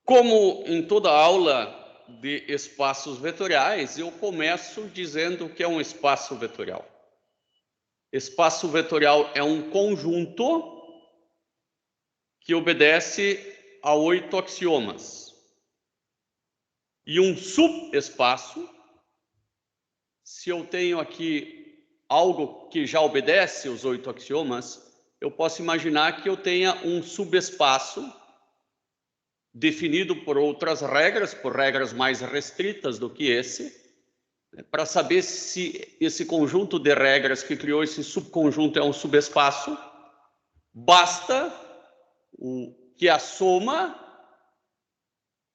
Como em toda aula de espaços vetoriais, eu começo dizendo o que é um espaço vetorial. Espaço vetorial é um conjunto que obedece a 8 axiomas. E um subespaço, se eu tenho aqui algo que já obedece os 8 axiomas, eu posso imaginar que eu tenha um subespaço definido por outras regras, por regras mais restritas do que esse, para saber se esse conjunto de regras que criou esse subconjunto é um subespaço, basta que a soma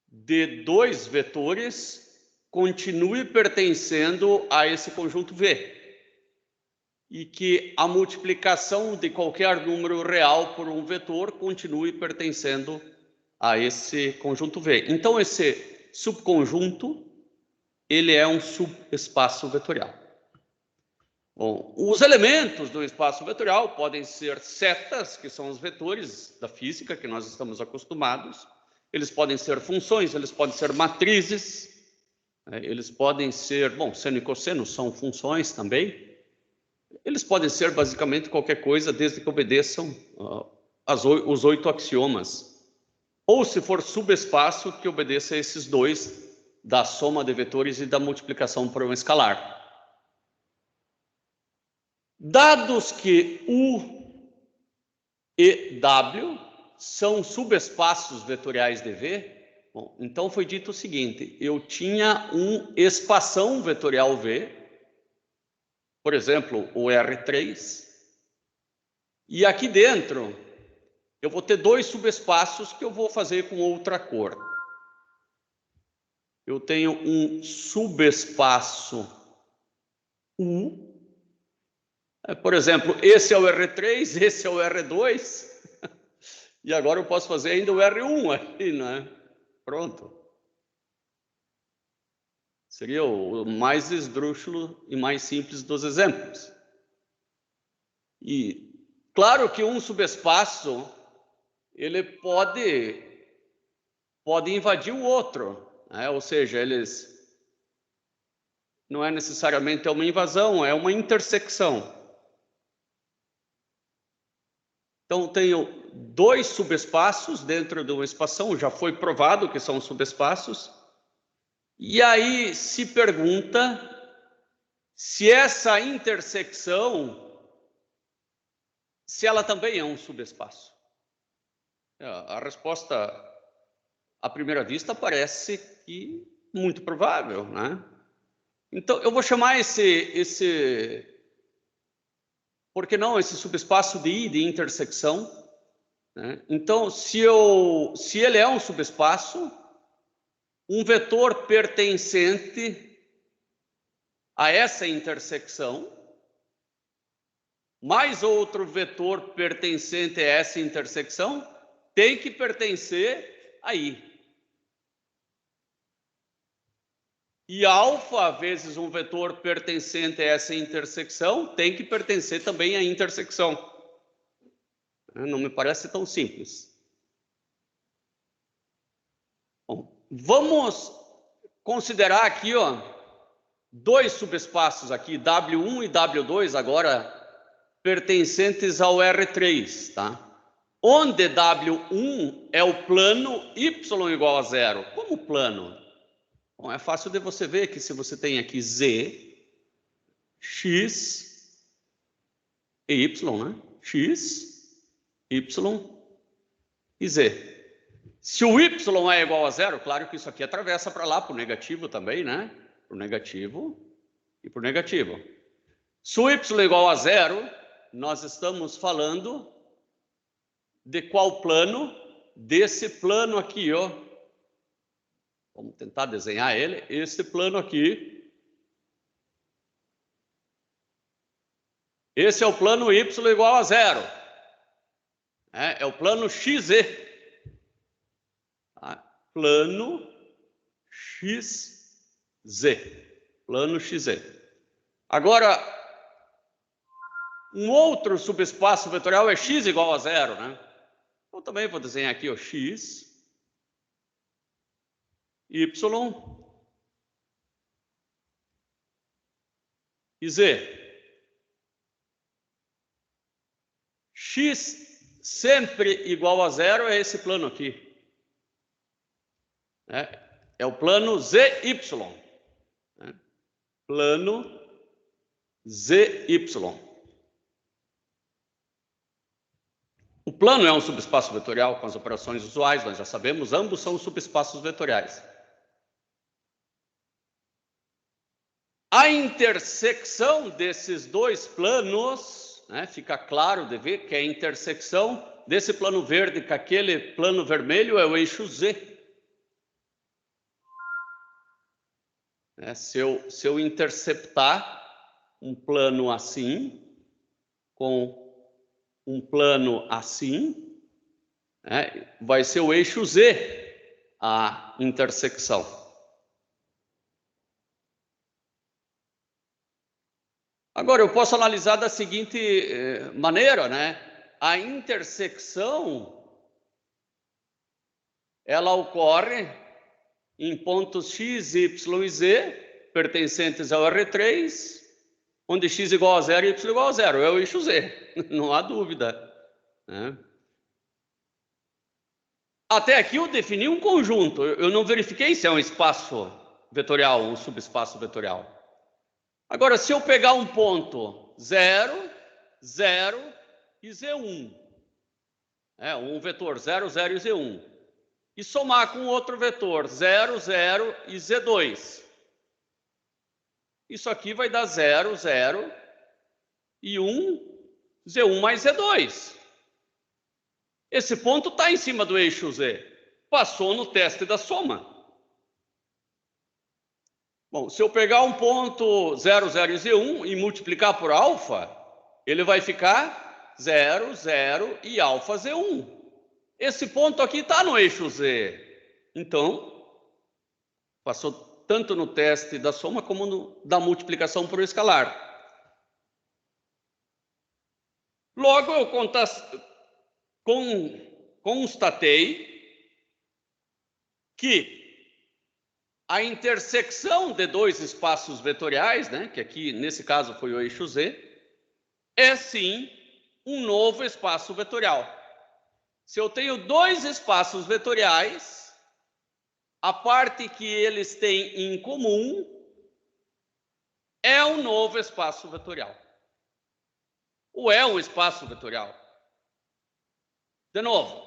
de 2 vetores continue pertencendo a esse conjunto V, e que a multiplicação de qualquer número real por um vetor continue pertencendo a esse conjunto V. Então, esse subconjunto, ele é um subespaço vetorial. Bom, os elementos do espaço vetorial podem ser setas, que são os vetores da física que nós estamos acostumados. Eles podem ser funções, eles podem ser matrizes, eles podem ser, bom, seno e cosseno são funções também. Eles podem ser basicamente qualquer coisa, desde que obedeçam os 8 axiomas. Ou, se for subespaço, que obedeça a esses 2, da soma de vetores e da multiplicação por um escalar. Dados que U e W são subespaços vetoriais de V, bom, então foi dito o seguinte: eu tinha um espação vetorial V, por exemplo, o R3, e aqui dentro eu vou ter 2 subespaços que eu vou fazer com outra cor. Eu tenho um subespaço U. Por exemplo, esse é o R3, esse é o R2. E agora eu posso fazer ainda o R1 aqui, né? Pronto. Seria o mais esdrúxulo e mais simples dos exemplos. E claro que um subespaço, ele pode invadir o outro, né? Ou seja, eles não é necessariamente uma invasão, é uma intersecção. Então, tenho 2 subespaços dentro de uma espação, já foi provado que são subespaços. E aí se pergunta se essa intersecção, se ela também é um subespaço. A resposta, à primeira vista, parece que muito provável, né? Então, eu vou chamar por que não, esse subespaço de I, de intersecção, né? Então, se ele é um subespaço, um vetor pertencente a essa intersecção, mais outro vetor pertencente a essa intersecção, tem que pertencer a I. E alfa vezes um vetor pertencente a essa intersecção tem que pertencer também à intersecção. Não me parece tão simples. Bom, vamos considerar aqui, 2 subespaços aqui, W1 e W2, agora pertencentes ao R3, tá? Onde W1 é o plano y igual a 0. Como plano? Bom, é fácil de você ver que se você tem aqui Z, X e Y, né? X, Y e Z. Se o Y é igual a 0, claro que isso aqui atravessa para lá, para o negativo também, né? Para o negativo e para o negativo. Se o Y é igual a 0, nós estamos falando de qual plano? Desse plano aqui, Vamos tentar desenhar ele. Esse plano aqui. Esse é o plano y igual a 0. É o plano XZ. Tá? Plano XZ. Plano XZ. Agora, um outro subespaço vetorial é x igual a 0, né? Eu também vou desenhar aqui, X. y e z. X sempre igual a zero é esse plano aqui. É o plano ZY. Plano ZY. O plano é um subespaço vetorial com as operações usuais, nós já sabemos, ambos são subespaços vetoriais. A intersecção desses dois planos, fica claro de ver que a intersecção desse plano verde com aquele plano vermelho é o eixo Z. Se eu interceptar um plano assim, com um plano assim, vai ser o eixo Z a intersecção. Agora, eu posso analisar da seguinte maneira, A intersecção, ela ocorre em pontos x, y e z, pertencentes ao R3, onde x igual a 0 e y igual a 0. É o eixo Z, não há dúvida. Até aqui eu defini um conjunto. Eu não verifiquei se é um espaço vetorial, um subespaço vetorial. Agora, se eu pegar um ponto 0, 0 e Z1, um vetor 0, 0 e Z1, e somar com outro vetor 0, 0 e Z2. Isso aqui vai dar 0, 0 e 1, Z1 mais Z2. Esse ponto está em cima do eixo Z. Passou no teste da soma. Bom, se eu pegar um ponto 0, 0 e Z1 e multiplicar por alfa, ele vai ficar 0, 0 e alfa Z1. Esse ponto aqui está no eixo Z. Então, passou tanto no teste da soma como da multiplicação por escalar. Logo, eu constatei que a intersecção de dois espaços vetoriais, que aqui, nesse caso, foi o eixo Z, é sim um novo espaço vetorial. Se eu tenho dois espaços vetoriais, a parte que eles têm em comum é um novo espaço vetorial. Ou é um espaço vetorial. De novo,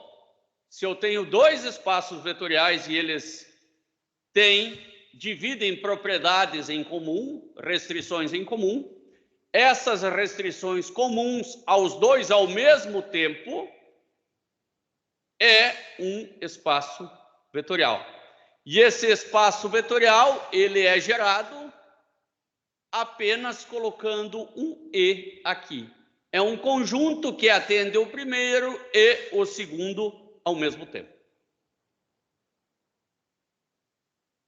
se eu tenho dois espaços vetoriais e eles dividem propriedades em comum, restrições em comum, essas restrições comuns aos dois ao mesmo tempo é um espaço vetorial. E esse espaço vetorial, ele é gerado apenas colocando um E aqui. É um conjunto que atende o primeiro e o segundo ao mesmo tempo.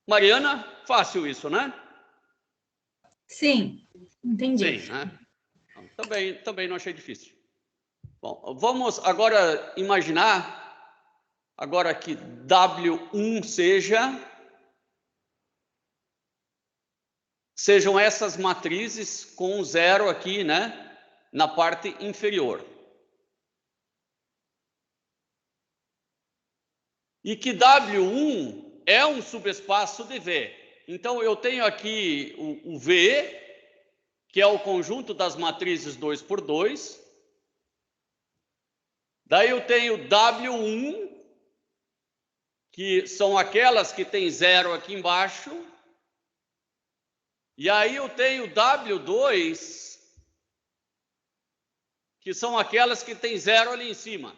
Mariana, fácil isso, né? Sim, entendi. Sim, Também não achei difícil. Bom, vamos agora imaginar agora que W1 sejam essas matrizes com zero aqui, na parte inferior. E que W1 é um subespaço de V. Então, eu tenho aqui o V, que é o conjunto das matrizes 2 por 2. Daí eu tenho W1, que são aquelas que tem zero aqui embaixo. E aí eu tenho W2, que são aquelas que tem zero ali em cima.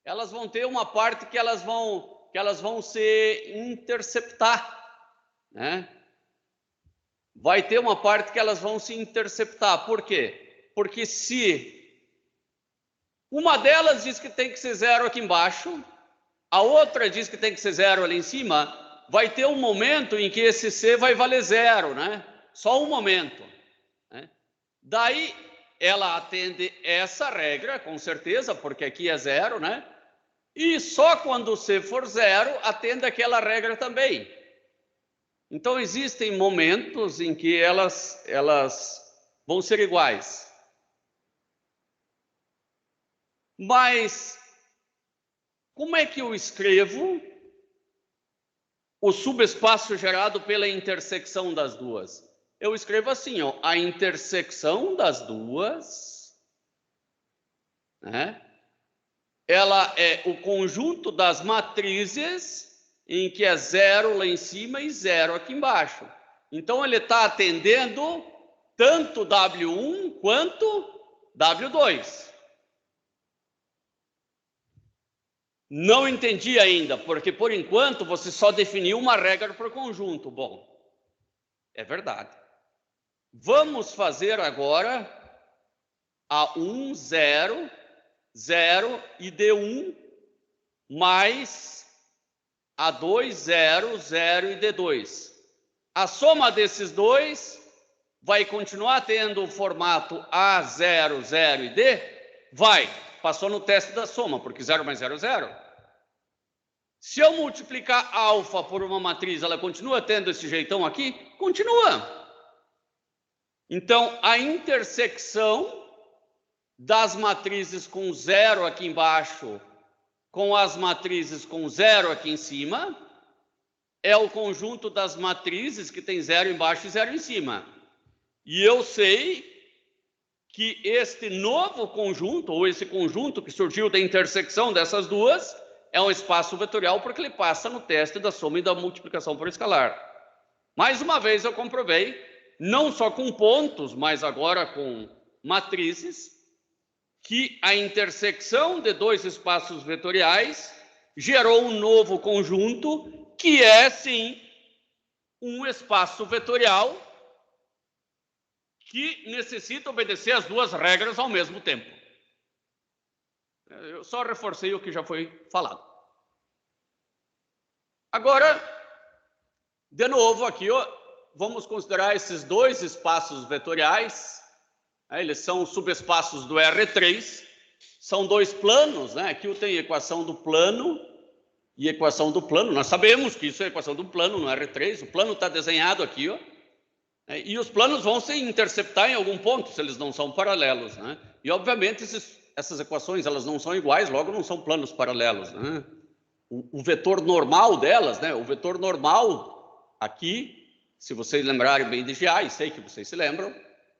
Elas vão ter uma parte que elas vão se interceptar, Vai ter uma parte que elas vão se interceptar. Por quê? Porque se uma delas diz que tem que ser zero aqui embaixo, a outra diz que tem que ser zero ali em cima, vai ter um momento em que esse C vai valer zero, Só um momento. Daí, ela atende essa regra, com certeza, porque aqui é zero, E só quando C for zero, atenda aquela regra também. Então, existem momentos em que elas vão ser iguais. Mas, como é que eu escrevo o subespaço gerado pela intersecção das duas? Eu escrevo assim, ó, a intersecção das duas, né? Ela é o conjunto das matrizes em que é zero lá em cima e zero aqui embaixo. Então, ele está atendendo tanto W1 quanto W2. Não entendi ainda, porque, por enquanto, você só definiu uma regra para o conjunto. Bom, é verdade. Vamos fazer agora A1, 0, 0 e D1 mais A2, 0, 0 e D2. A soma desses dois vai continuar tendo o formato A0, 0 e D? Vai. Passou no teste da soma, porque 0 mais 0 é 0. Se eu multiplicar alfa por uma matriz, ela continua tendo esse jeitão aqui? Continua. Então, a intersecção das matrizes com 0 aqui embaixo com as matrizes com 0 aqui em cima é o conjunto das matrizes que tem 0 embaixo e 0 em cima. E eu sei que este novo conjunto, ou esse conjunto que surgiu da intersecção dessas duas, é um espaço vetorial porque ele passa no teste da soma e da multiplicação por escalar. Mais uma vez eu comprovei, não só com pontos, mas agora com matrizes, que a intersecção de dois espaços vetoriais gerou um novo conjunto que é, sim, um espaço vetorial que necessita obedecer as duas regras ao mesmo tempo. Eu só reforcei o que já foi falado. Agora, de novo aqui, ó, vamos considerar esses dois espaços vetoriais. Eles são subespaços do R3, são dois planos, né? Aqui eu tenho equação do plano e equação do plano. Nós sabemos que isso é equação do plano no R3, o plano está desenhado aqui, ó. E os planos vão se interceptar em algum ponto, se eles não são paralelos, né? E, obviamente, essas equações elas não são iguais, logo não são planos paralelos, né? O vetor normal delas, né? O vetor normal aqui, se vocês lembrarem bem de GA, e sei que vocês se lembram,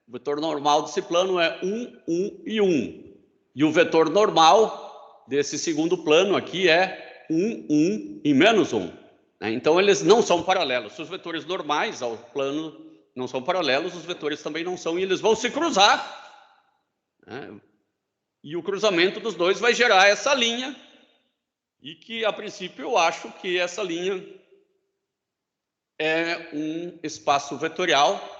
o vetor normal desse plano é 1, 1 e 1. E o vetor normal desse segundo plano aqui é 1, 1 e menos 1. Né? Então, eles não são paralelos. Se os vetores normais ao plano não são paralelos, os vetores também não são, e eles vão se cruzar. Né? E o cruzamento dos dois vai gerar essa linha, e que, a princípio, eu acho que essa linha é um espaço vetorial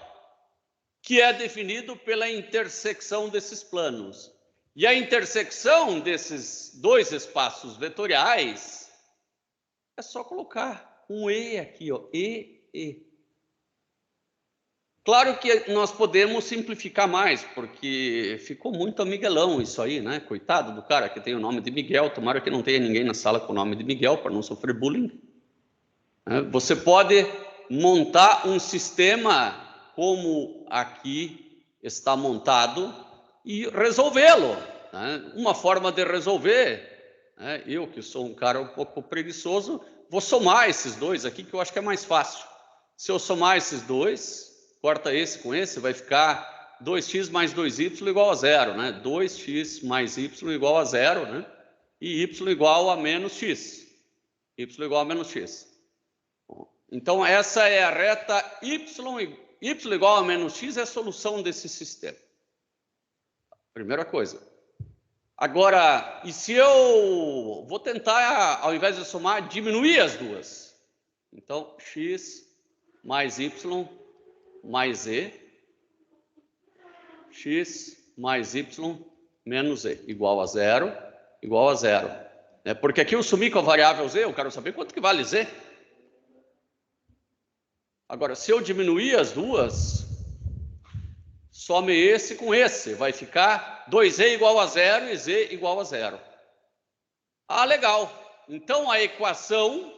que é definido pela intersecção desses planos. E a intersecção desses dois espaços vetoriais é só colocar um E aqui, ó, E. Claro que nós podemos simplificar mais, porque ficou muito amiguelão isso aí, né? Coitado do cara que tem o nome de Miguel, tomara que não tenha ninguém na sala com o nome de Miguel, para não sofrer bullying. Você pode montar um sistema como aqui está montado e resolvê-lo. Né? Uma forma de resolver, né? Eu que sou um cara um pouco preguiçoso, vou somar esses dois aqui, que eu acho que é mais fácil. Se eu somar esses dois, corta esse com esse, vai ficar 2x mais 2y igual a 0, né? 2x mais y igual a 0, né? E y igual a menos x. Y igual a menos x. Então, essa é a reta y igual a menos x é a solução desse sistema. Primeira coisa. Agora, e se eu vou tentar, ao invés de somar, diminuir as duas? Então, x mais y mais e, x mais y menos e, igual a 0, igual a 0. Porque aqui eu sumi com a variável z, eu quero saber quanto que vale z. Agora, se eu diminuir as duas, some esse com esse, vai ficar 2e igual a 0 e z igual a 0. Ah, legal. Então, a equação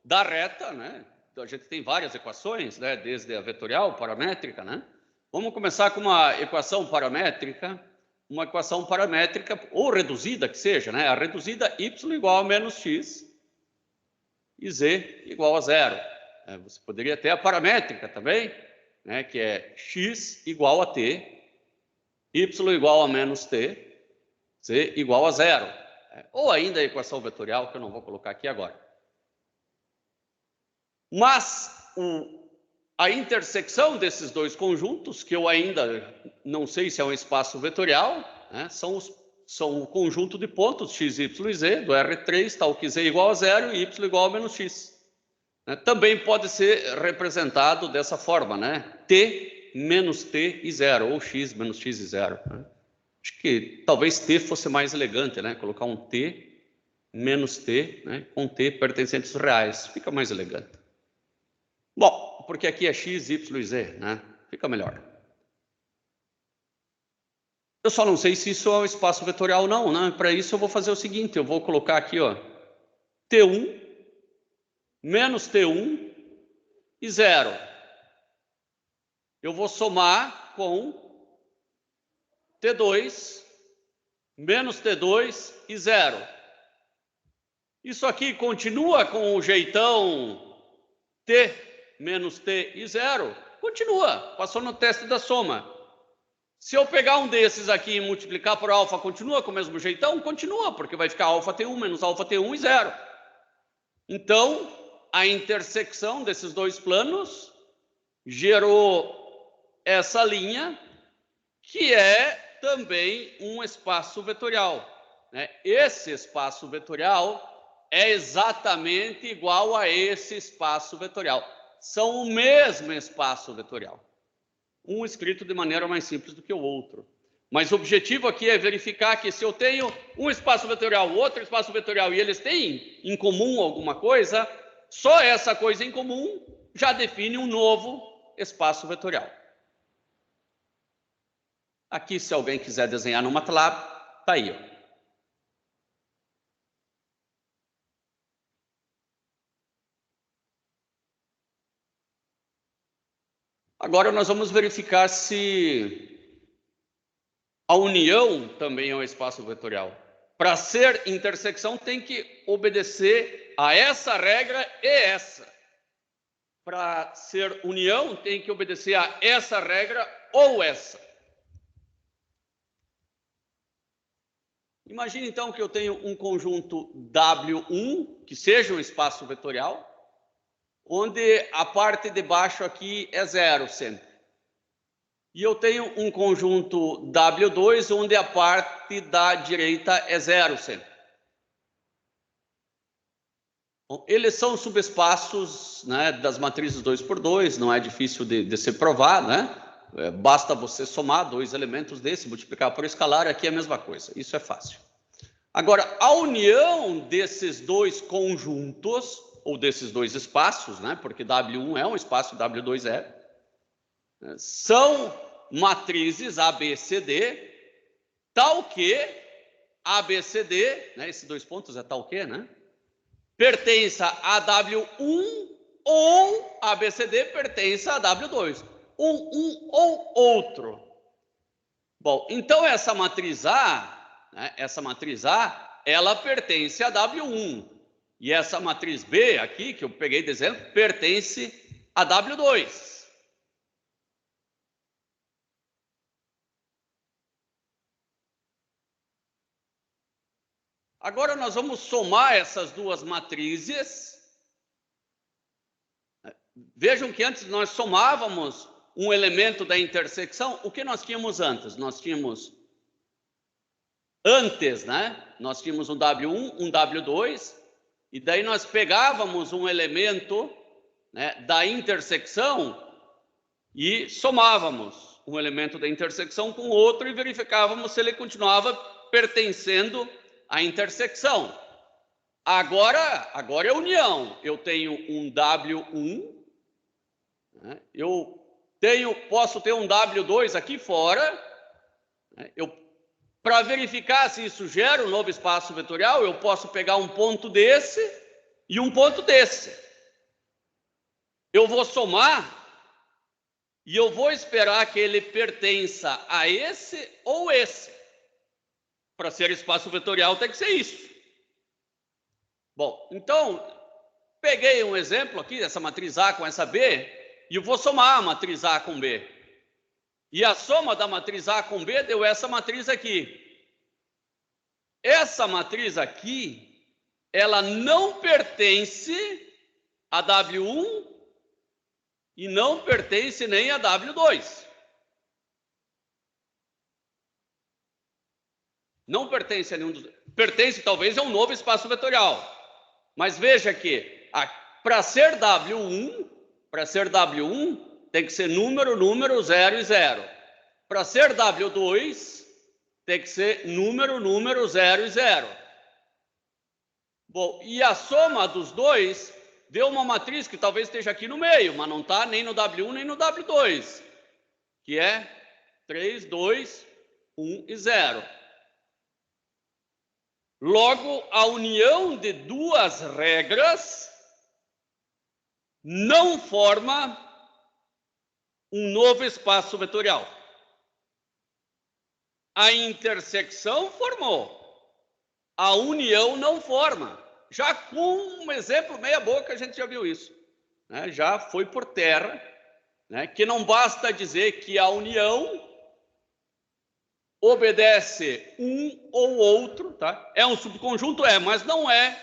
da reta, né? A gente tem várias equações, né? Desde a vetorial, paramétrica, né? Vamos começar com uma equação paramétrica, ou reduzida que seja, né? A reduzida y igual a menos x e z igual a zero. Você poderia ter a paramétrica também, né? Que é x igual a t, y igual a menos t, z igual a zero. Ou ainda a equação vetorial, que eu não vou colocar aqui agora. Mas a intersecção desses dois conjuntos, que eu ainda não sei se é um espaço vetorial, né, são o conjunto de pontos x, y e z, do R3, tal que z igual a zero e y igual a menos x. Também pode ser representado dessa forma, né? T menos t e zero, ou x menos x e zero. Né? Acho que talvez t fosse mais elegante, né? Colocar um t menos t, né? Com t pertencentes reais. Fica mais elegante. Bom, porque aqui é x, y e z, né? Fica melhor. Eu só não sei se isso é um espaço vetorial ou não, né? Para isso eu vou fazer o seguinte, eu vou colocar aqui, ó, t1 menos t1 e zero. Eu vou somar com t2 menos t2 e zero. Isso aqui continua com o jeitão t menos t e zero? Continua, passou no teste da soma. Se eu pegar um desses aqui e multiplicar por alfa, continua com o mesmo jeitão? Continua, porque vai ficar alfa t1 menos alfa t1 e zero. Então, a intersecção desses dois planos gerou essa linha, que é também um espaço vetorial. Esse espaço vetorial é exatamente igual a esse espaço vetorial. São o mesmo espaço vetorial. Um escrito de maneira mais simples do que o outro. Mas o objetivo aqui é verificar que se eu tenho um espaço vetorial, outro espaço vetorial, e eles têm em comum alguma coisa, só essa coisa em comum já define um novo espaço vetorial. Aqui, se alguém quiser desenhar no MATLAB, tá aí, ó. Agora nós vamos verificar se a união também é um espaço vetorial. Para ser intersecção, tem que obedecer a essa regra e essa. Para ser união, tem que obedecer a essa regra ou essa. Imagine, então, que eu tenho um conjunto W1, que seja um espaço vetorial, onde a parte de baixo aqui é zero sempre. E eu tenho um conjunto W2, onde a parte da direita é zero sempre. Bom, eles são subespaços, né, das matrizes 2×2, não é difícil de se provar, né? Basta você somar dois elementos desse, multiplicar por escalar, aqui é a mesma coisa. Isso é fácil. Agora, a união desses dois conjuntos, ou desses dois espaços, né, porque W1 é um espaço, W2 é, são matrizes ABCD, tal que ABCD, né, esses dois pontos é tal que, né, pertença a W1 ou ABCD pertença a W2. Um ou outro. Bom, então essa matriz A, né, ela pertence a W1. E essa matriz B aqui, que eu peguei de exemplo, pertence a W2. Agora nós vamos somar essas duas matrizes. Vejam que antes nós somávamos um elemento da intersecção. O que nós tínhamos antes? Nós tínhamos né? Nós tínhamos um W1, um W2, e daí nós pegávamos um elemento, né, da intersecção e somávamos um elemento da intersecção com outro e verificávamos se ele continuava pertencendo à intersecção. Agora é união. Eu tenho um W1, né? Eu posso ter um W2 aqui fora, né? Eu Para verificar se isso gera um novo espaço vetorial, eu posso pegar um ponto desse e um ponto desse. Eu vou somar e eu vou esperar que ele pertença a esse ou esse. Para ser espaço vetorial tem que ser isso. Bom, então, peguei um exemplo aqui, essa matriz A com essa B, e eu vou somar a matriz A com B. E a soma da matriz A com B deu essa matriz aqui. Essa matriz aqui, ela não pertence a W1 e não pertence nem a W2. Não pertence a nenhum dos... Pertence talvez a um novo espaço vetorial. Mas veja que para ser W1, tem que ser número, número, 0 e 0. Para ser W2, tem que ser número, número, 0 e 0. Bom, e a soma dos dois deu uma matriz que talvez esteja aqui no meio, mas não está nem no W1 nem no W2, que é 3, 2, 1 e 0. Logo, a união de duas regras não forma um novo espaço vetorial. A intersecção formou, a união não forma. Já com um exemplo meia boca a gente já viu isso, né? Já foi por terra, né? Que não basta dizer que a união obedece um ou outro, tá? É um subconjunto, mas não é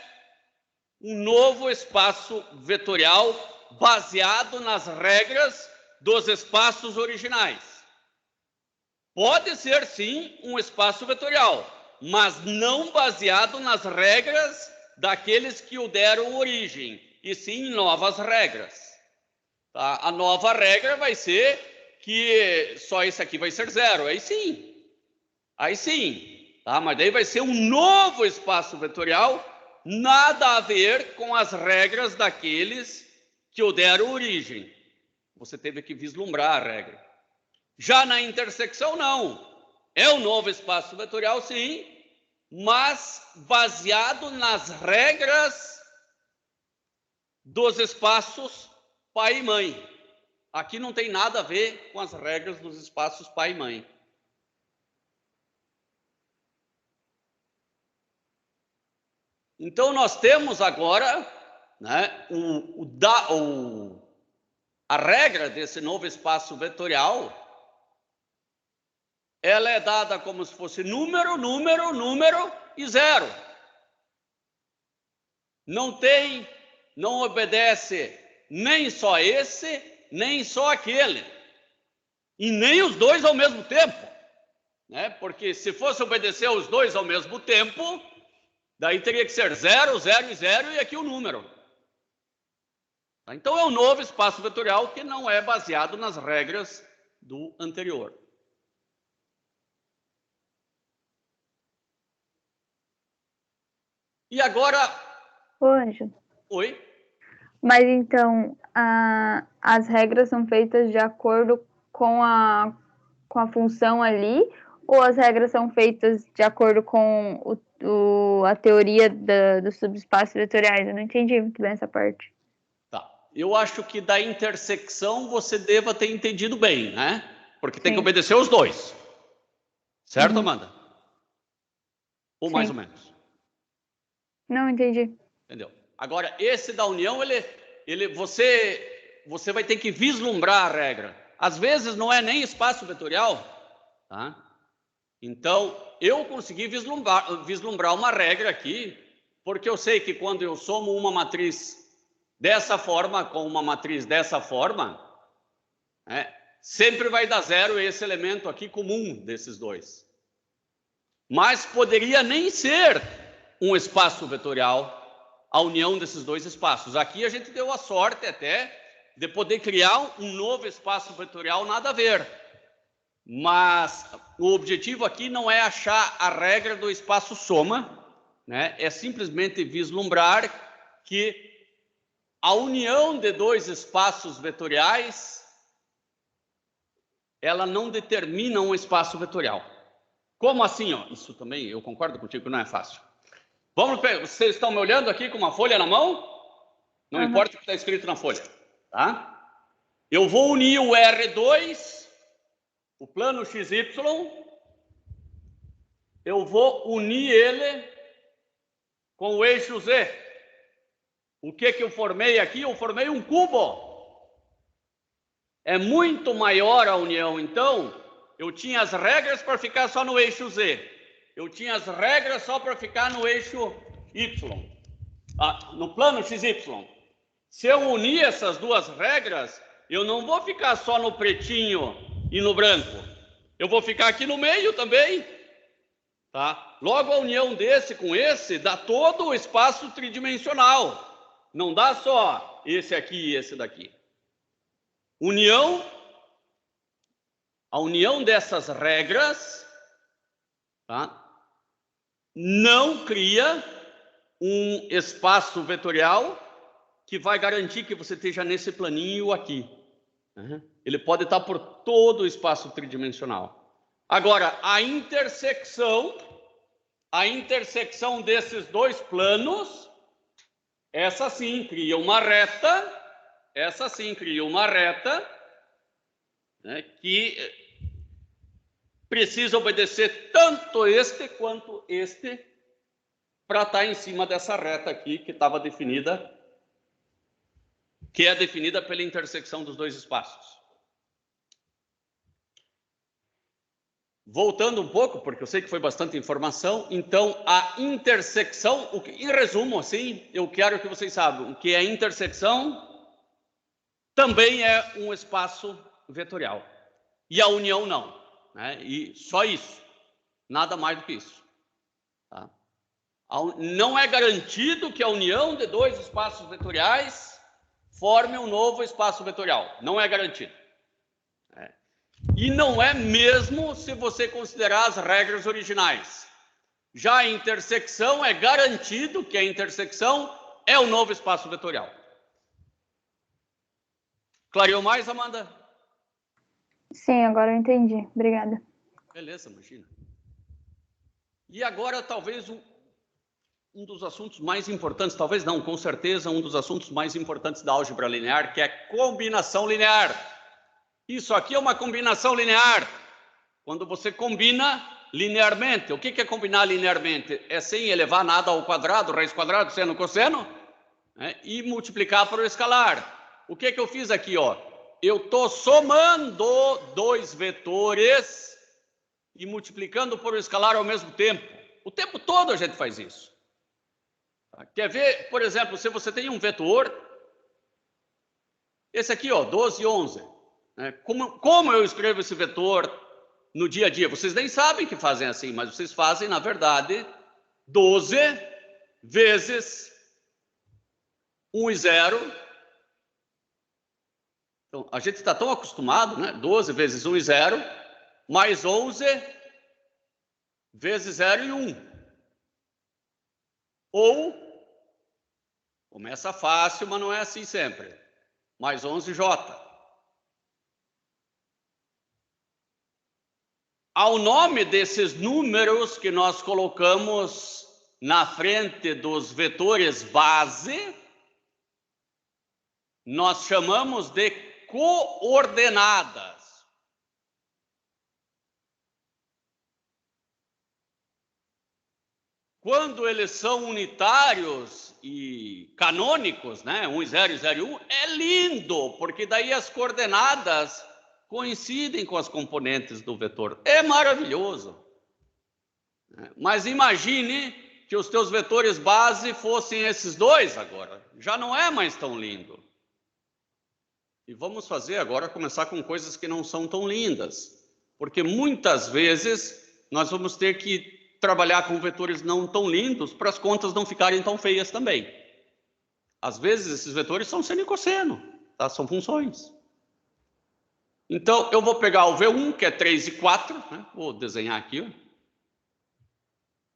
um novo espaço vetorial baseado nas regras dos espaços originais. Pode ser, sim, um espaço vetorial, mas não baseado nas regras daqueles que o deram origem, e sim em novas regras. Tá? A nova regra vai ser que só esse aqui vai ser 0, aí sim. Aí sim, tá? Mas daí vai ser um novo espaço vetorial, nada a ver com as regras daqueles que o deram origem. Você teve que vislumbrar a regra. Já na intersecção, não. É um novo espaço vetorial, sim, mas baseado nas regras dos espaços pai e mãe. Aqui não tem nada a ver com as regras dos espaços pai e mãe. Então, nós temos agora, né, a regra desse novo espaço vetorial, ela é dada como se fosse número, número, número e 0. Não obedece nem só esse, nem só aquele. E nem os dois ao mesmo tempo, né? Porque se fosse obedecer os dois ao mesmo tempo, daí teria que ser 0, 0 e 0 e aqui o número. Então é um novo espaço vetorial que não é baseado nas regras do anterior. E agora... Ô, Ângelo. Oi? Mas então, as regras são feitas de acordo com a função ali, ou as regras são feitas de acordo com a teoria dos subespaços vetoriais? Eu não entendi muito bem essa parte. Tá. Eu acho que da intersecção você deva ter entendido bem, né? Porque tem que obedecer os dois. Certo, Amanda? Ou mais ou menos? Não, entendi. Entendeu? Agora, esse da união, você vai ter que vislumbrar a regra. Às vezes não é nem espaço vetorial, tá? Então, eu consegui vislumbrar uma regra aqui, porque eu sei que quando eu somo uma matriz dessa forma com uma matriz dessa forma, né, sempre vai dar 0 esse elemento aqui comum desses dois. Mas poderia nem ser um espaço vetorial a união desses dois espaços. Aqui a gente deu a sorte até de poder criar um novo espaço vetorial nada a ver. Mas o objetivo aqui não é achar a regra do espaço soma, né? É simplesmente vislumbrar que a união de dois espaços vetoriais, ela não determina um espaço vetorial. Como assim? Ó? Isso também, eu concordo contigo, não é fácil. Vocês estão me olhando aqui com uma folha na mão? Não importa o que está escrito na folha, tá? Eu vou unir o R2, o plano XY, eu vou unir ele com o eixo Z. O que eu formei aqui? Eu formei um cubo. É muito maior a união, então eu tinha as regras para ficar só no eixo Z. Eu tinha as regras só para ficar no eixo Y, no plano XY. Se eu unir essas duas regras, eu não vou ficar só no pretinho e no branco. Eu vou ficar aqui no meio também. Tá? Logo, a união desse com esse dá todo o espaço tridimensional. Não dá só esse aqui e esse daqui. A união dessas regras, tá? Não cria um espaço vetorial que vai garantir que você esteja nesse planinho aqui. Ele pode estar por todo o espaço tridimensional. Agora, a intersecção desses dois planos, essa sim cria uma reta, né, que precisa obedecer tanto este quanto este para estar em cima dessa reta aqui que estava definida, que é definida pela intersecção dos dois espaços. Voltando um pouco, porque eu sei que foi bastante informação, então a intersecção, em resumo, assim, eu quero que vocês saibam que a intersecção também é um espaço vetorial. E a união não, né? E só isso, nada mais do que isso. Tá? Não é garantido que a união de dois espaços vetoriais forme um novo espaço vetorial. Não é garantido. E não é mesmo se você considerar as regras originais. Já a intersecção é garantido que a intersecção é o novo espaço vetorial. Clareou mais, Amanda? Sim, agora eu entendi. Obrigada. Beleza, imagina. E agora, talvez, um dos assuntos mais importantes, talvez não, com certeza, um dos assuntos mais importantes da álgebra linear, que é combinação linear. Isso aqui é uma combinação linear. Quando você combina linearmente. O que é combinar linearmente? É sem elevar nada ao quadrado, raiz quadrada, seno, cosseno, né? E multiplicar por escalar. O que eu fiz aqui? Ó? Eu estou somando dois vetores e multiplicando por escalar ao mesmo tempo. O tempo todo a gente faz isso. Quer ver, por exemplo, se você tem um vetor, esse aqui, ó, 12 e 11. Como eu escrevo esse vetor no dia a dia? Vocês nem sabem que fazem assim, mas vocês fazem, na verdade, 12 vezes 1 e 0. Então, a gente está tão acostumado, né? 12 vezes 1 e 0, mais 11 vezes 0 e 1. Ou, começa fácil, mas não é assim sempre. Mais 11J. Ao nome desses números que nós colocamos na frente dos vetores base, nós chamamos de coordenadas. Quando eles são unitários e canônicos, né, 1 e 0 e 0 e 1, é lindo, porque daí as coordenadas coincidem com as componentes do vetor. É maravilhoso. Mas imagine que os teus vetores base fossem esses dois agora. Já não é mais tão lindo. E vamos fazer agora, começar com coisas que não são tão lindas. Porque muitas vezes nós vamos ter que trabalhar com vetores não tão lindos para as contas não ficarem tão feias também. Às vezes esses vetores são seno e cosseno, tá? São funções. Então, eu vou pegar o V1, que é 3 e 4, né? Vou desenhar aqui, ó.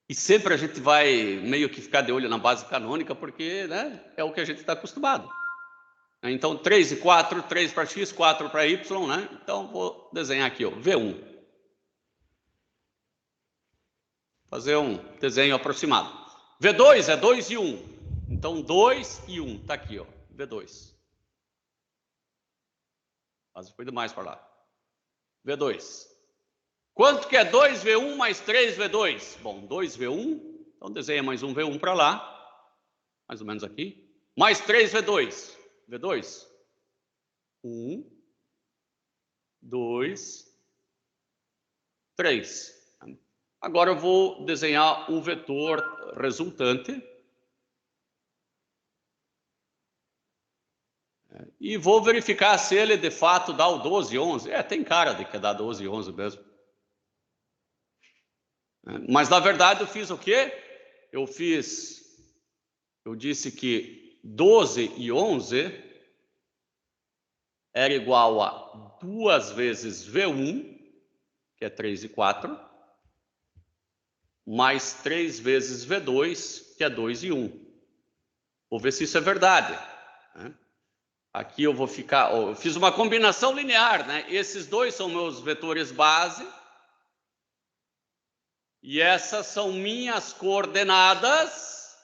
E sempre a gente vai meio que ficar de olho na base canônica, porque, né, é o que a gente está acostumado. Então, 3 e 4, 3 para x, 4 para y, né? Então, vou desenhar aqui, ó, V1. fazer um desenho aproximado. V2 é 2 e 1. Então, 2 e 1. Está aqui, ó, V2. Quase foi demais para lá. V2. Quanto que é 2V1 mais 3V2? Bom, 2V1. Então, desenha mais um V1 para lá. Mais ou menos aqui. Mais 3V2. V2. 1, 2, 3. Agora eu vou desenhar um vetor resultante. E vou verificar se ele de fato dá o 12 e 11. Tem cara de que dá 12 e 11 mesmo. Mas na verdade eu fiz o quê? Eu disse que 12 e 11 era igual a 2 vezes V1, que é 3 e 4, mais 3 vezes V2, que é 2 e 1. Vou ver se isso é verdade. Aqui eu vou ficar... eu fiz uma combinação linear, né? Esses dois são meus vetores base. E essas são minhas coordenadas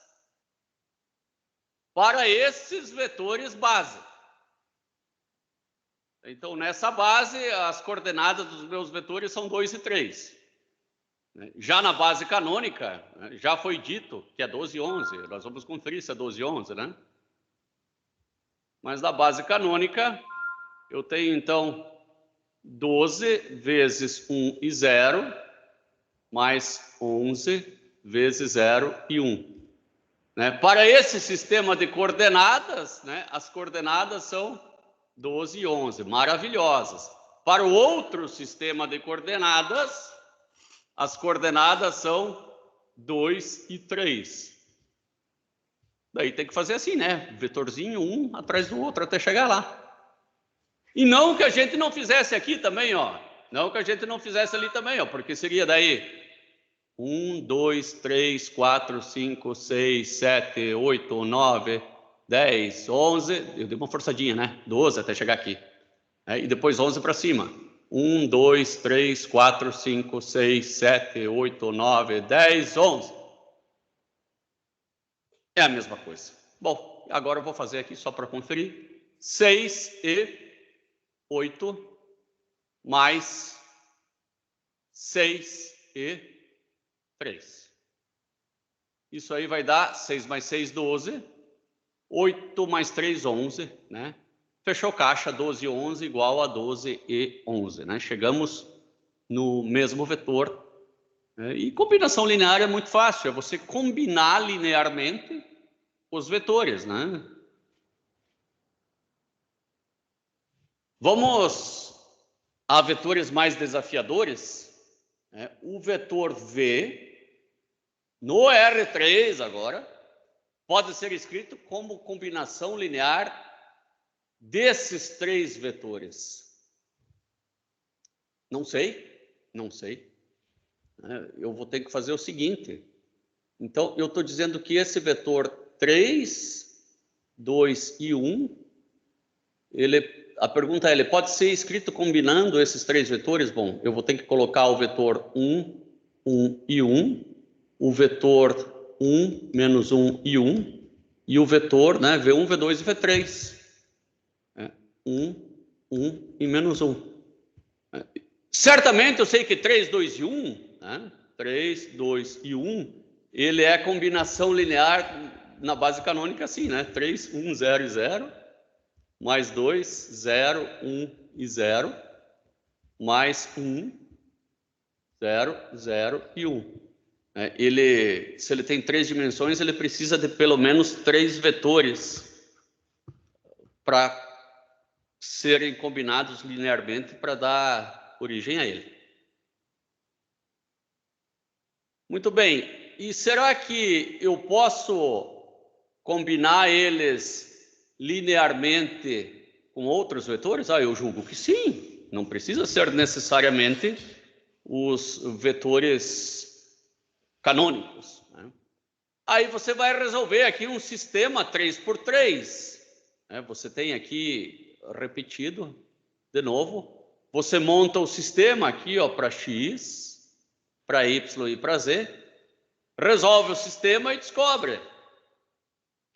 para esses vetores base. Então, nessa base, as coordenadas dos meus vetores são 2 e 3. Já na base canônica, já foi dito que é 12 e 11. Nós vamos conferir se é 12 e 11, né? Mas na base canônica, eu tenho, então, 12 vezes 1 e 0, mais 11 vezes 0 e 1. Para esse sistema de coordenadas, as coordenadas são 12 e 11, maravilhosas. Para o outro sistema de coordenadas, as coordenadas são 2 e 3. Daí tem que fazer assim, vetorzinho um atrás do outro até chegar lá. E não que a gente não fizesse aqui também, ó. Não que a gente não fizesse ali também, ó, porque seria daí 1, 2, 3, 4, 5, 6, 7, 8, 9, 10, 11. Eu dei uma forçadinha, 12 até chegar aqui. E depois 11 para cima. 1, 2, 3, 4, 5, 6, 7, 8, 9, 10, 11. É a mesma coisa. Bom, agora eu vou fazer aqui só para conferir. 6 e 8 mais 6 e 3. Isso aí vai dar 6 mais 6, 12. 8 mais 3, 11, Fechou caixa, 12 e 11 igual a 12 e 11, Chegamos no mesmo vetor. E combinação linear é muito fácil, é você combinar linearmente os vetores, Vamos a vetores mais desafiadores. O vetor V, no R3 agora, pode ser escrito como combinação linear desses 3 vetores. Não sei. Eu vou ter que fazer o seguinte. Então, eu estou dizendo que esse vetor 3, 2 e 1, a pergunta é, ele pode ser escrito combinando esses 3 vetores? Bom, eu vou ter que colocar o vetor 1, 1 e 1, o vetor 1, menos 1 e 1, e o vetor, V1, V2 e V3. 1, 1 e menos 1. Certamente eu sei que 3, 2 e 1, 3, 2 e 1, ele é combinação linear na base canônica assim, 3, 1, 0 e 0, mais 2, 0, 1 e 0, mais 1, 0, 0 e 1. Se ele tem 3 dimensões, ele precisa de pelo menos 3 vetores para serem combinados linearmente para dar origem a ele. Muito bem. E será que eu posso combinar eles linearmente com outros vetores? Eu julgo que sim. Não precisa ser necessariamente os vetores canônicos. Aí você vai resolver aqui um sistema 3×3. Você tem aqui repetido de novo. Você monta o sistema aqui para x, para y e para z. resolve o sistema e descobre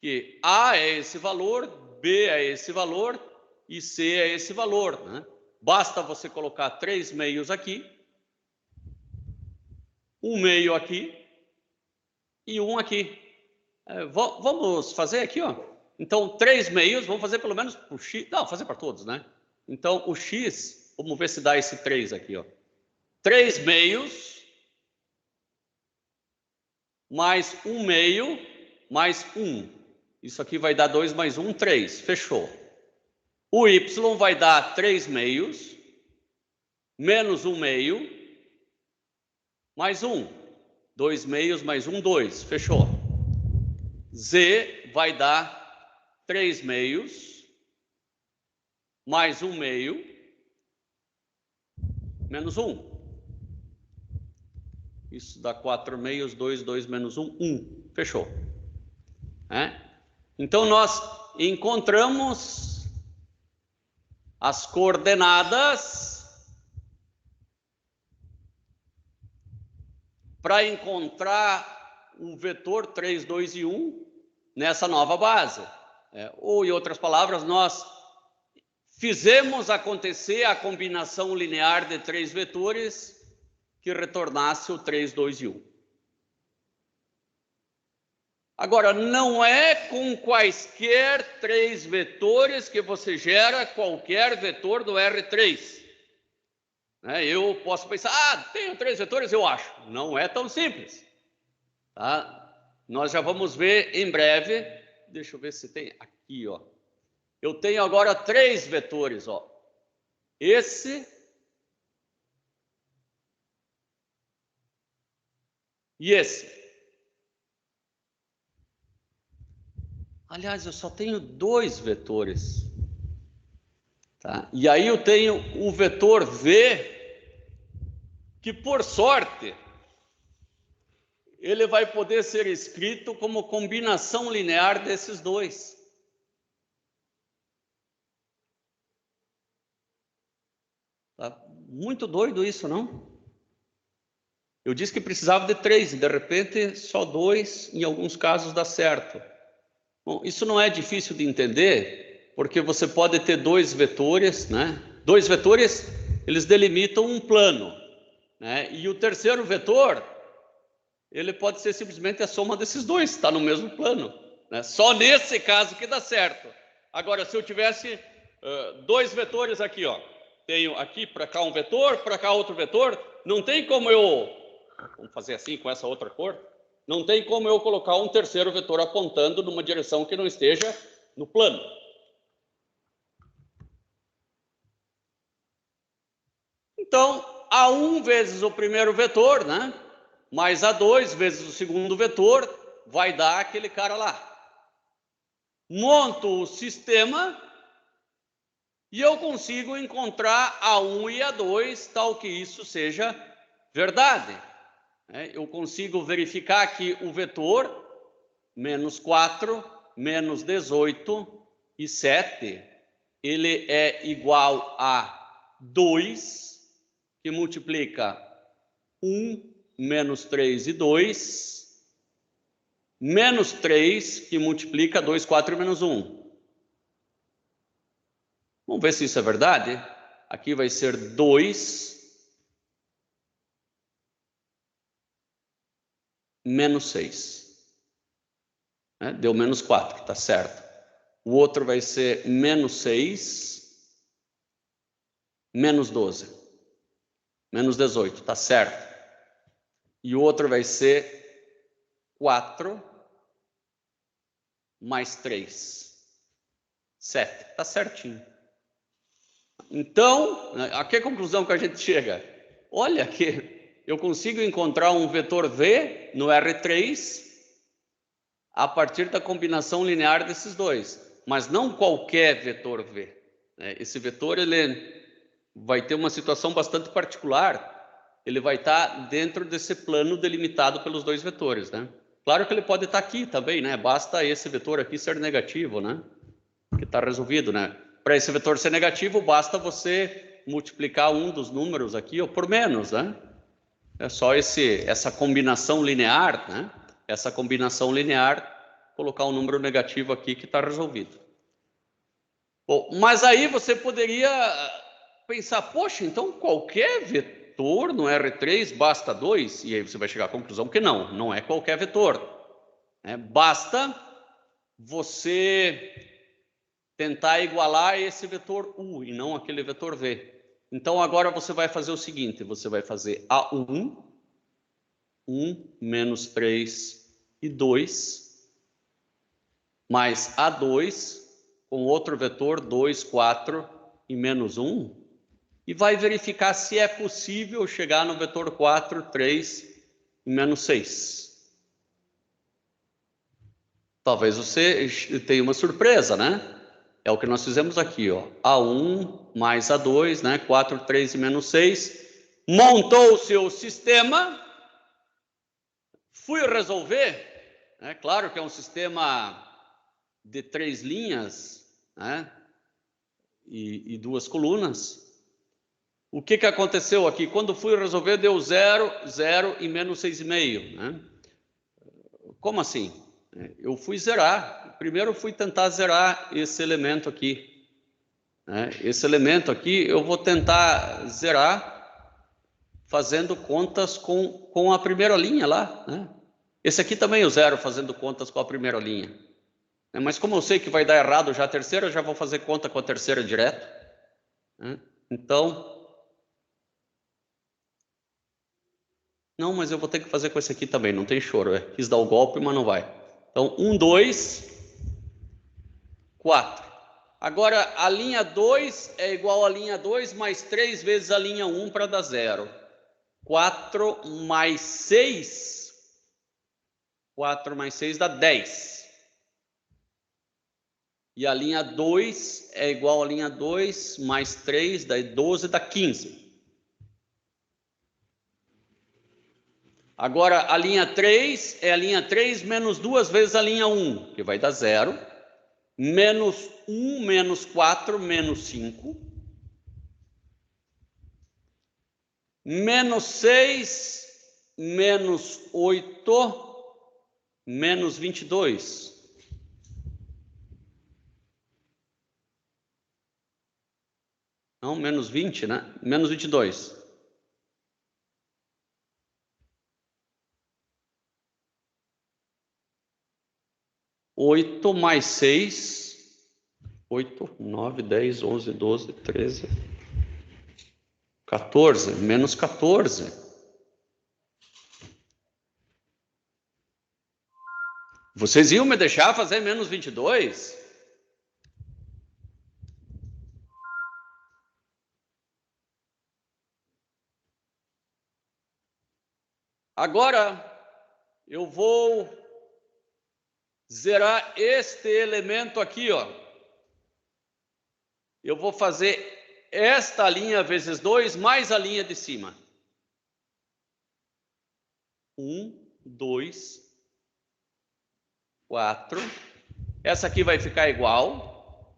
que A é esse valor, B é esse valor e C é esse valor, né? Basta você colocar 3 meios aqui, um meio aqui e um aqui. Vamos fazer aqui, ó. Então, 3 meios, vamos fazer pelo menos para o X. Não, fazer para todos, né? Então, o X, vamos ver se dá esse 3 aqui, ó. 3 meios mais 1 meio mais 1. Isso aqui vai dar 2 mais 1, 3. Fechou. O Y vai dar 3 meios menos 1 meio mais 1. 2 meios mais 1, 2. Fechou. Z vai dar 3 meios mais 1 meio menos 1. Isso dá 4 meios, 2, 2 menos 1, 1. Fechou. Então, nós encontramos as coordenadas para encontrar o vetor 3, 2 e 1 nessa nova base. Ou, em outras palavras, nós fizemos acontecer a combinação linear de 3 vetores que retornasse o 3, 2 e 1. Agora, não é com quaisquer 3 vetores que você gera qualquer vetor do R3. Eu posso pensar, tenho 3 vetores, eu acho. Não é tão simples. Tá? Nós já vamos ver em breve. Deixa eu ver se tem aqui, ó. Eu tenho agora 3 vetores, ó. Esse e esse. Aliás, eu só tenho 2 vetores. Tá? E aí eu tenho o vetor V, que por sorte, ele vai poder ser escrito como combinação linear desses 2. Tá? Muito doido isso, não? Eu disse que precisava de 3, e de repente só 2, em alguns casos dá certo. Bom, isso não é difícil de entender, porque você pode ter 2 vetores, né? 2 vetores, eles delimitam um plano, né? E o terceiro vetor, ele pode ser simplesmente a soma desses 2, está no mesmo plano, né? Só nesse caso que dá certo. Agora, se eu tivesse 2 vetores aqui, ó, tenho aqui para cá um vetor, para cá outro vetor, não tem como eu, vamos fazer assim com essa outra cor, não tem como eu colocar um terceiro vetor apontando numa direção que não esteja no plano. Então, A1 vezes o primeiro vetor, né? Mais A2 vezes o segundo vetor, vai dar aquele cara lá. Monto o sistema e eu consigo encontrar A1 e A2, tal que isso seja verdade. Eu consigo verificar que o vetor menos 4, menos 18 e 7, ele é igual a 2, que multiplica 1, menos 3 e 2, menos 3, que multiplica 2, 4 e menos 1. Vamos ver se isso é verdade. Aqui vai ser 2 menos 6. Deu menos 4, tá certo. O outro vai ser menos 6, menos 12, menos 18, tá certo. E o outro vai ser 4 mais 3, 7, tá certinho. Então, a que conclusão que a gente chega? Olha que eu consigo encontrar um vetor V no R3 a partir da combinação linear desses 2, mas não qualquer vetor V. Esse vetor ele vai ter uma situação bastante particular, ele vai estar dentro desse plano delimitado pelos 2 vetores, né? Claro que ele pode estar aqui também, né? Basta esse vetor aqui ser negativo, né? Que está resolvido, né? Para esse vetor ser negativo, basta você multiplicar um dos números aqui ou por menos, né? É só essa combinação linear, né? Essa combinação linear, colocar um número negativo aqui que está resolvido. Bom, mas aí você poderia pensar, poxa, então qualquer vetor no R3 basta 2? E aí você vai chegar à conclusão que não é qualquer vetor. Né? Basta você tentar igualar esse vetor U e não aquele vetor V. Então, agora você vai fazer o seguinte, você vai fazer A1, 1 menos 3 e 2, mais A2, com outro vetor, 2, 4 e menos 1, e vai verificar se é possível chegar no vetor 4, 3 e menos 6. Talvez você tenha uma surpresa, né? É o que nós fizemos aqui, ó. A1 mais A2, né? 4, 3 e menos 6. Montou o seu sistema. Fui resolver. É claro que é um sistema de 3 linhas, né? E 2 colunas. O que aconteceu aqui? Quando fui resolver, deu 0, 0 e menos 6,5, né? Como assim? Eu fui zerar. Primeiro eu fui tentar zerar esse elemento aqui. Esse elemento aqui eu vou tentar zerar fazendo contas com a primeira linha lá. Né? Esse aqui também eu zero fazendo contas com a primeira linha. Mas como eu sei que vai dar errado já a terceira, eu já vou fazer conta com a terceira direto. Então... Não, mas eu vou ter que fazer com esse aqui também, não tem choro. Quis dar o golpe, mas não vai. Então, 1, 2, 4. Agora, a linha 2 é igual a linha 2 mais 3 vezes a linha 1 para dar 0. 4 mais 6. 4 mais 6 dá 10. E a linha 2 é igual a linha 2 mais 3, dá 12, dá 15. Agora, a linha 3 é a linha 3 menos 2 vezes a linha 1, que vai dar 0. Menos 1, menos 4, menos 5. Menos 6, menos 8, menos 22. Não, menos 20, né? Menos 22. Oito mais 6, 8, 9, 10, 11, 12, 13, 14, menos 14. Vocês iam me deixar fazer menos 22? Agora, eu vou zerar este elemento aqui, ó. Eu vou fazer esta linha vezes 2 mais a linha de cima. 1, 2, 4. Essa aqui vai ficar igual.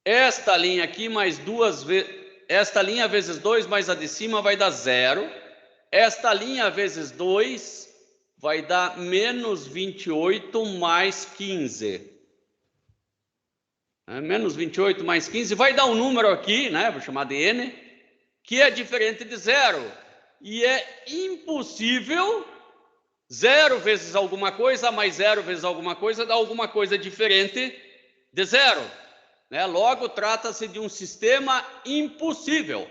Esta linha aqui mais 2 vezes... Esta linha vezes 2 mais a de cima vai dar 0. Esta linha vezes 2 vai dar menos 28 mais 15. Menos 28 mais 15 vai dar um número aqui, né? Vou chamar de n, que é diferente de 0. E é impossível 0 vezes alguma coisa mais 0 vezes alguma coisa dá alguma coisa diferente de 0. Né? Logo, trata-se de um sistema impossível.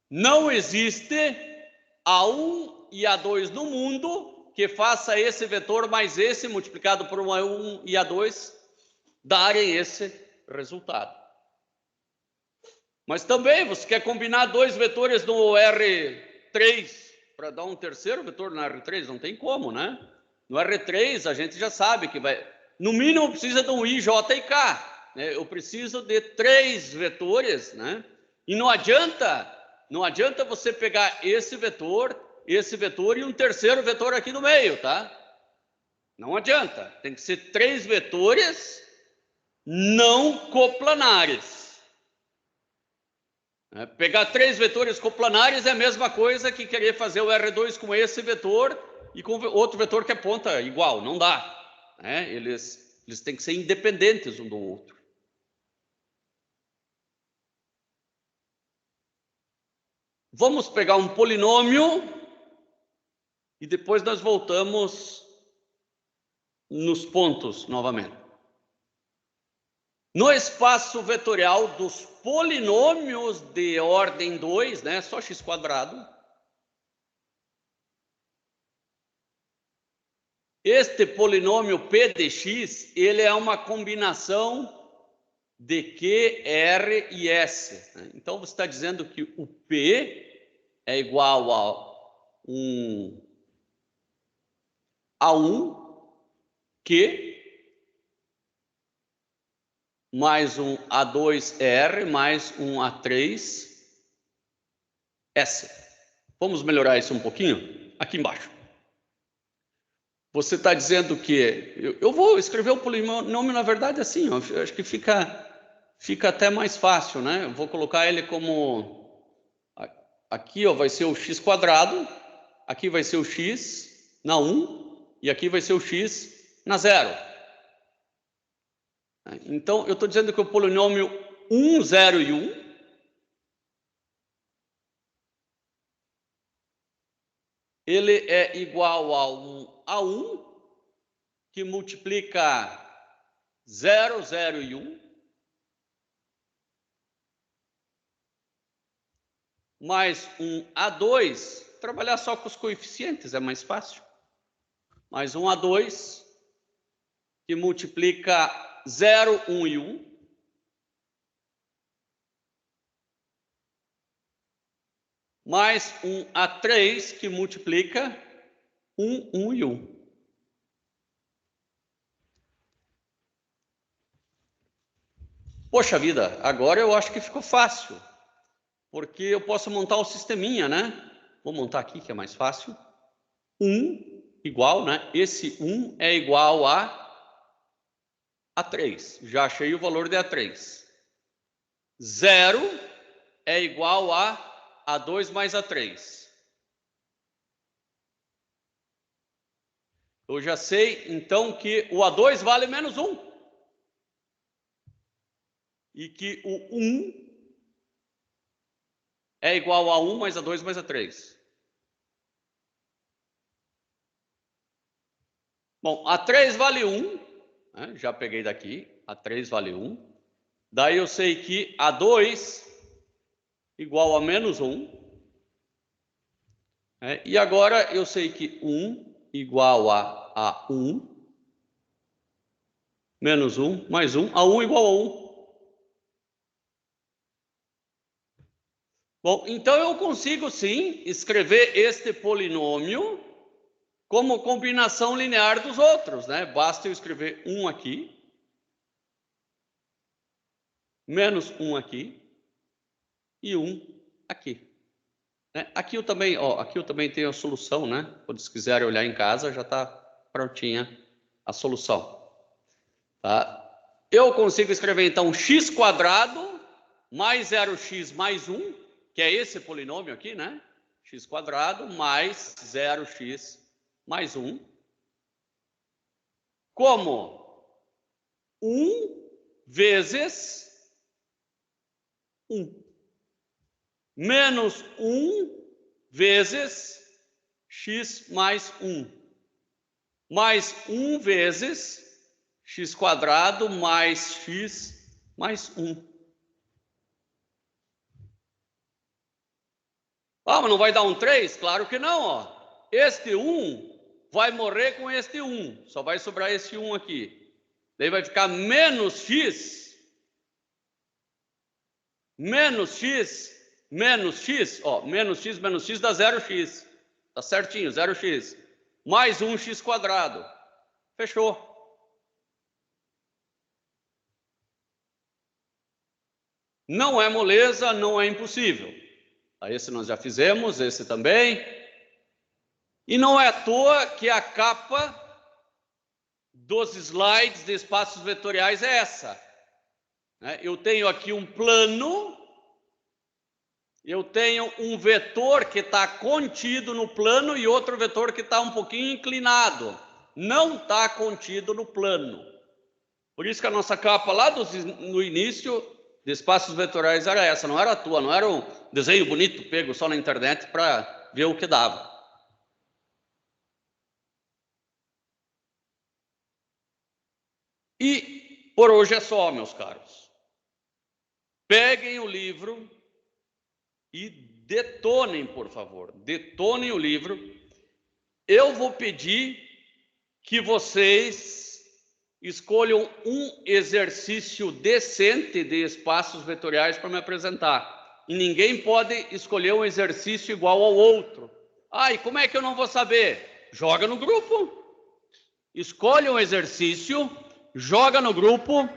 Não existe A1 e A2 no mundo que faça esse vetor mais esse multiplicado por um A1 e A2 darem esse resultado. Mas também você quer combinar dois vetores no R3 para dar um terceiro vetor no R3? Não tem como, né? No R3 a gente já sabe que vai... No mínimo precisa de um I, J e K. Né? Eu preciso de 3 vetores, né? E não adianta você pegar esse vetor e um terceiro vetor aqui no meio, tá? Não adianta. Tem que ser 3 vetores não coplanares. Pegar 3 vetores coplanares é a mesma coisa que querer fazer o R2 com esse vetor e com outro vetor que aponta igual. Não dá. Eles têm que ser independentes um do outro. Vamos pegar um polinômio e depois nós voltamos nos pontos novamente. No espaço vetorial dos polinômios de ordem 2, só x², este polinômio P de x, ele é uma combinação de Q, R e S. Então, você está dizendo que o P é igual a 1 Q mais um A2R mais um A3S. Vamos melhorar isso um pouquinho? Aqui embaixo. Você está dizendo que... Eu vou escrever o polinômio, na verdade, assim. Eu acho que fica até mais fácil, Eu vou colocar ele como... Aqui vai ser o x², aqui vai ser o x na 1 e aqui vai ser o x na 0. Então, eu estou dizendo que o polinômio 1, 0 e 1 ele é igual a 1 que multiplica 0, 0 e 1 mais um A2, trabalhar só com os coeficientes é mais fácil, mais um A2 que multiplica 0, 1 e 1 mais um A3 que multiplica 1, 1 e 1. Poxa vida, agora eu acho que ficou fácil, porque eu posso montar o sisteminha, Vou montar aqui que é mais fácil. 1 igual, Esse 1 é igual a 3. Já achei o valor de A3. 0 é igual a A2 mais A3. Eu já sei, então, que o A2 vale menos 1. E que o 1 é igual a 1 mais A2 mais A3. Bom, A3 vale 1. Já peguei daqui. A3 vale 1. Daí eu sei que A2 igual a menos 1. E agora eu sei que 1 igual a 1. Menos 1 mais 1. A1 igual a 1. Bom, então eu consigo sim escrever este polinômio como combinação linear dos outros, Basta eu escrever 1 aqui, menos 1 aqui e 1 aqui. Aqui eu também tenho a solução, Quando vocês quiserem olhar em casa, já está prontinha a solução. Tá? Eu consigo escrever, então, x² mais 0x mais 1, que é esse polinômio aqui, x² mais 0x mais 1, como 1 vezes 1, menos 1 vezes x mais 1, mais 1 vezes x² mais x mais 1. Mas não vai dar um 3? Claro que não, Este 1 vai morrer com este 1. Só vai sobrar esse 1 aqui. Daí vai ficar menos x, menos x, menos x, menos x dá 0x. Tá certinho, 0x. Mais 1x². Fechou. Não é moleza, não é impossível. Esse nós já fizemos, esse também. E não é à toa que a capa dos slides de espaços vetoriais é essa. Eu tenho aqui um plano Eu tenho um vetor que está contido no plano e outro vetor que está um pouquinho inclinado. Não está contido no plano. Por isso que a nossa capa lá no início de espaços vetorais era essa, não era a tua, não era um desenho bonito pego só na internet para ver o que dava. E por hoje é só, meus caros. Peguem o livro e detonem, por favor. Detonem o livro. Eu vou pedir que vocês escolham um exercício decente de espaços vetoriais para me apresentar. E ninguém pode escolher um exercício igual ao outro. Ah, e como é que eu não vou saber? Joga no grupo. Escolhe um exercício, joga no grupo,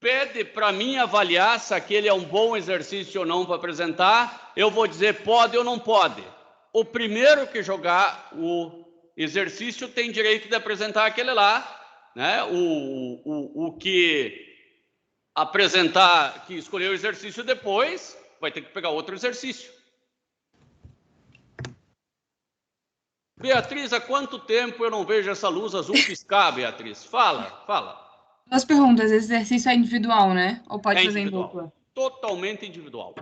pede para mim avaliar se aquele é um bom exercício ou não para apresentar. Eu vou dizer pode ou não pode. O primeiro que jogar o exercício tem direito de apresentar aquele lá, né? O que apresentar, que escolheu o exercício depois, vai ter que pegar outro exercício. Beatriz, há quanto tempo eu não vejo essa luz azul piscar, Beatriz? Fala. Duas perguntas. Esse exercício é individual, né? Ou pode fazer em dupla? Totalmente individual.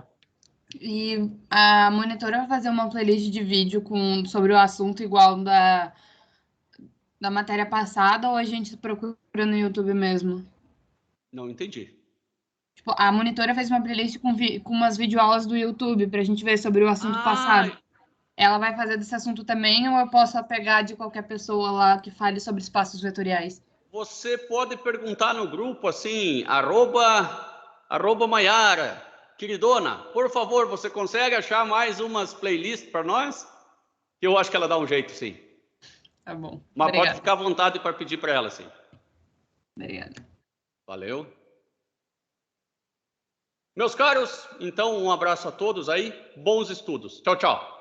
E a monitora vai fazer uma playlist de vídeo sobre o assunto igual da matéria passada, ou a gente procura no YouTube mesmo? Não entendi. Tipo, a monitora fez uma playlist com umas videoaulas do YouTube pra gente ver sobre o assunto passado. Ela vai fazer desse assunto também, ou eu posso pegar de qualquer pessoa lá que fale sobre espaços vetoriais? Você pode perguntar no grupo assim, @, Maiara, queridona, por favor, você consegue achar mais umas playlists para nós? Eu acho que ela dá um jeito, sim. Tá bom. Mas Obrigada. pode ficar à vontade para pedir para ela, sim. Obrigada. Valeu. Meus caros, então um abraço a todos aí, bons estudos. Tchau, tchau.